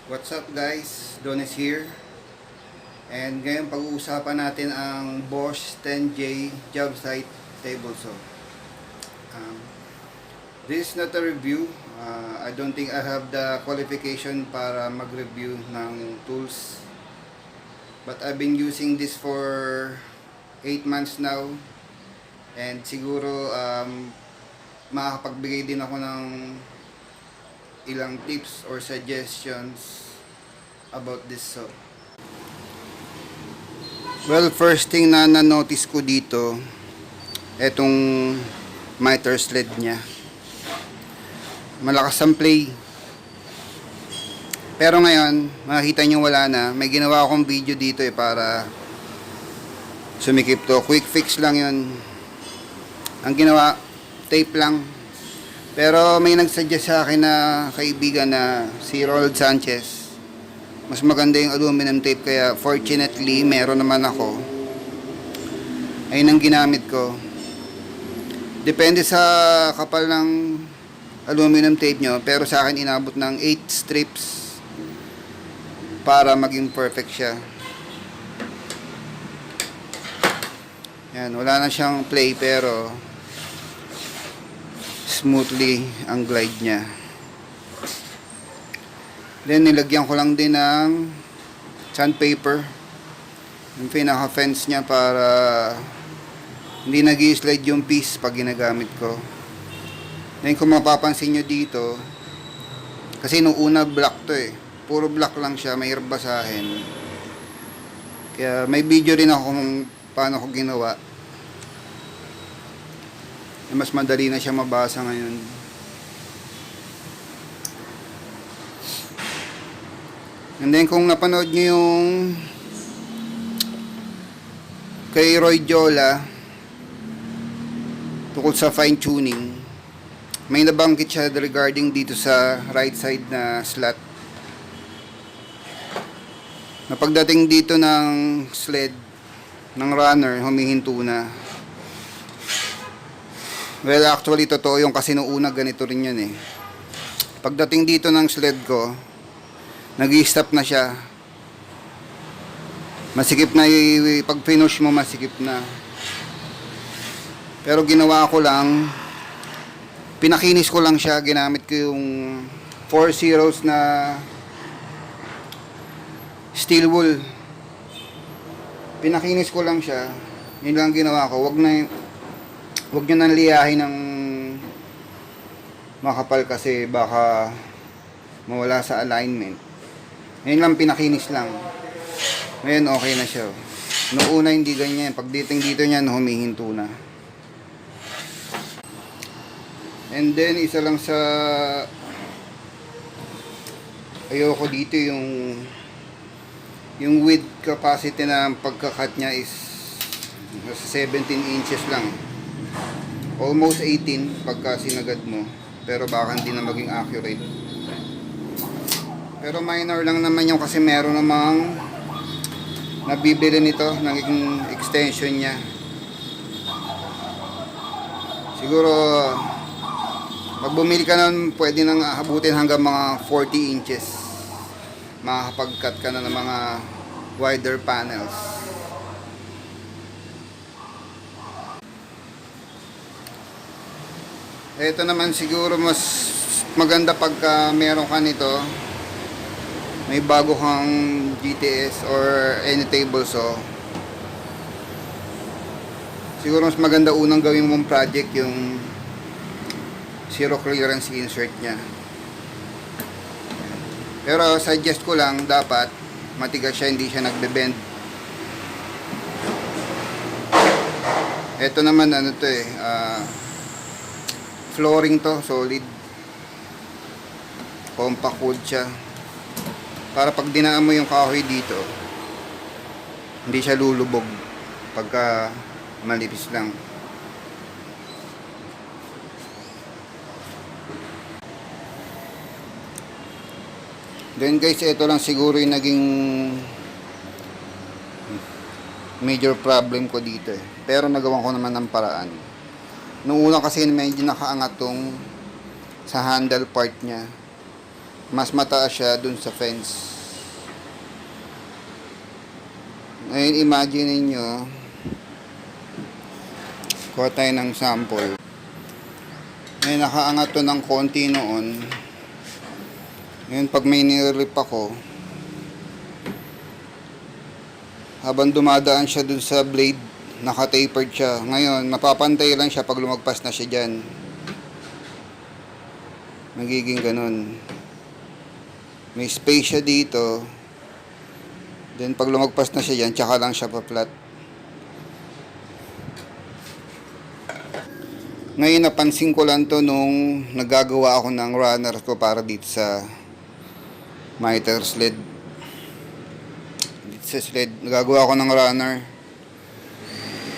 What's up guys? Don is here. And ngayon pag-uusapan natin ang Bosch 10J job site table saw. Um, this is not a review. I don't think I have the qualification para mag-review ng tools. But I've been using this for 8 months now. And siguro makakapagbigay din ako ng ilang tips or suggestions about this saw. Well, first thing na na-notice ko dito, etong miter sled niya. Malakas ang play. Pero ngayon, makikita nyo wala na. May ginawa akong video dito para sumikip to. Quick fix lang yun. Ang ginawa, tape lang. Pero may nagsuggest sa akin na kaibigan na si Ronald Sanchez. Mas maganda yung aluminum tape, kaya fortunately meron naman ako. Ayun ang ginamit ko. Depende sa kapal ng aluminum tape nyo, pero sa akin inabot ng 8 strips para maging perfect siya. Yan, wala na siyang play pero smoothly ang glide niya. Then nilagyan ko lang din ng sandpaper yung pinaka fence niya para hindi nag-i-slide yung piece pag ginagamit ko. Then kung mapapansin nyo dito, kasi nung una black to puro black lang siya, mahirap basahin. Kaya may video rin ako kung paano ko ginawa. Mas madali na siya mabasa ngayon. And then kung napanood nyo yung kay Roy Jola tungkol sa fine tuning, may nabanggit siya regarding dito sa right side na slot. Na pagdating dito ng sled ng runner, humihinto na. Well, actually, totoo yung kasi nung una ganito rin yan Pagdating dito ng sled ko, nag-i-stop na siya. Masikip na pag finish mo, masikip na. Pero ginawa ko lang, pinakinis ko lang siya. Ginamit ko yung 4 zeros na steel wool. Pinakinis ko lang siya. Yun lang ginawa ko. Huwag nyo nang liyahin ng makapal kasi baka mawala sa alignment. Ngayon lang pinakinis lang. Ngayon okay na siya. Noong una hindi ganyan. Pag dating dito niyan, humihinto na. And then isa lang sa ayoko dito yung width capacity na pagkakat niya is 17 inches lang. Almost 18 pagka sinagad mo, pero baka hindi na maging accurate. Pero minor lang naman yung kasi meron namang nabibili nito ng extension niya. Siguro pag bumili ka nun, pwede nang abutin hanggang mga 40 inches. Makakapag-cut ka na ng mga wider panels. Ito naman siguro mas maganda pagka meron ka nito, may bago kang GTS or any table saw. Siguro mas maganda unang gawin mong project yung zero clearance insert nya. Pero suggest ko lang, dapat matigas siya, hindi siya nagbe-bend. Ito naman ano to flooring to, solid. Compact wood siya. Para pag dinaan mo yung kahoy dito, hindi siya lulubog pagka malipis lang. Then guys, ito lang siguro yung naging major problem ko dito Pero nagawa ko naman ng paraan. Noong una kasi medyo nakaangat tong sa handle part niya. mas mataas siya dun sa fence. Ngayon, imagine niyo, kuha tayo ng sample. Ngayon, nakaangat to ng konti noon. Ngayon, pag may nirip ako, habang dumadaan siya dun sa blade, naka-tapered siya. Ngayon, mapapantay lang siya pag lumagpas na siya dyan. Magiging ganun. May space siya dito. Then, pag lumagpas na siya dyan, tsaka lang siya pa-flat. Ngayon, napansin ko lang to nung nagagawa ako ng runner ko para dito sa miter sled. Dito sa sled, nagagawa ako ng runner.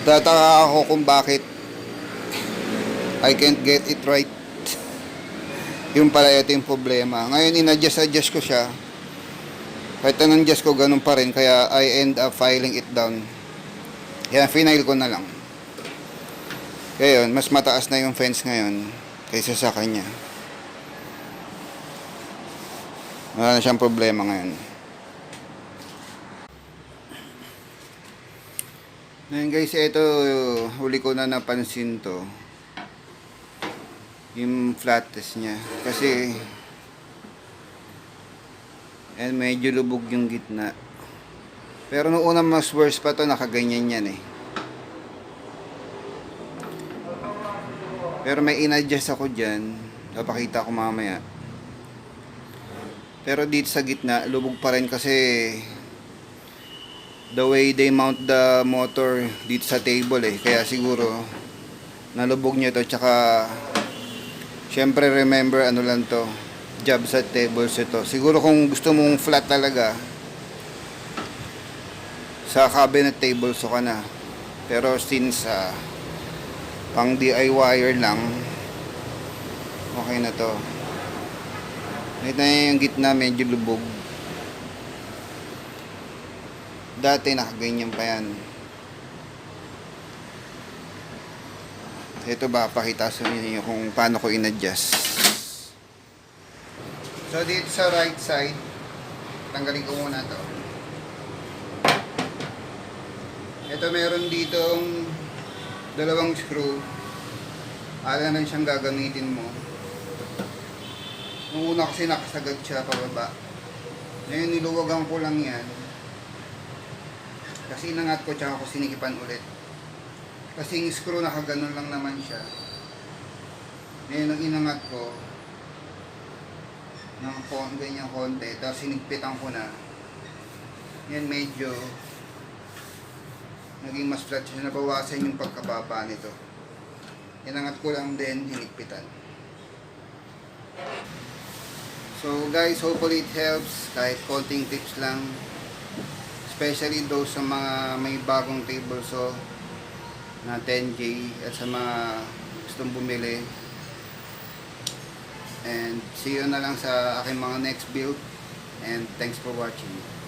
Tataka ako kung bakit I can't get it right. Yung pala ito yung problema. Ngayon, in-adjust ko siya. Kahit anong adjust ko, ganun pa rin. Kaya I end up filing it down. Kaya final ko na lang. Kaya yun, mas mataas na yung fence ngayon kaysa sa kanya. Wala na siyang problema ngayon. Ngayon guys, ito huli ko na napansin to. Yung flat test niya. Kasi medyo lubog yung gitna. Pero noong una mas worse pa to, nakaganyan yan eh. Pero may in-adjust ako dyan. Papakita ko mamaya. Pero dito sa gitna, lubog pa rin kasi the way they mount the motor dito sa table eh. Kaya siguro nalubog niya to. Tsaka syempre remember ano lang to, job sa tables ito. Siguro kung gusto mong flat talaga, sa cabinet table so ka na. Pero since pang DIYer lang, okay na to. Ito na yung gitna, medyo lubog. Dati nakaganyan pa yan. Ito ba, pakita sa inyo kung paano ko in-adjust. So dito sa right side, tanggalin ko muna to. Ito meron ditong dalawang screw. Ala lang siyang gagamitin mo. Nung una kasi nakasagad siya pababa. Ngayon niluwagan ko lang yan. Kasi inangat ko tsaka ko sinikipan ulit. Kasi yung screw nakaganon lang naman siya. Ngayon nung inangat ko ng ganyan konti, tapos sinigpitan ko na. Yan medyo naging mas flat siya, nabawasan yung pagkababa nito. Inangat ko lang din, hinigpitan. So guys, hopefully it helps, kahit konting tips lang, especially those sa mga may bagong table saw na 10K at sa mga gustong bumili. And see you na lang sa aking mga next build, and thanks for watching.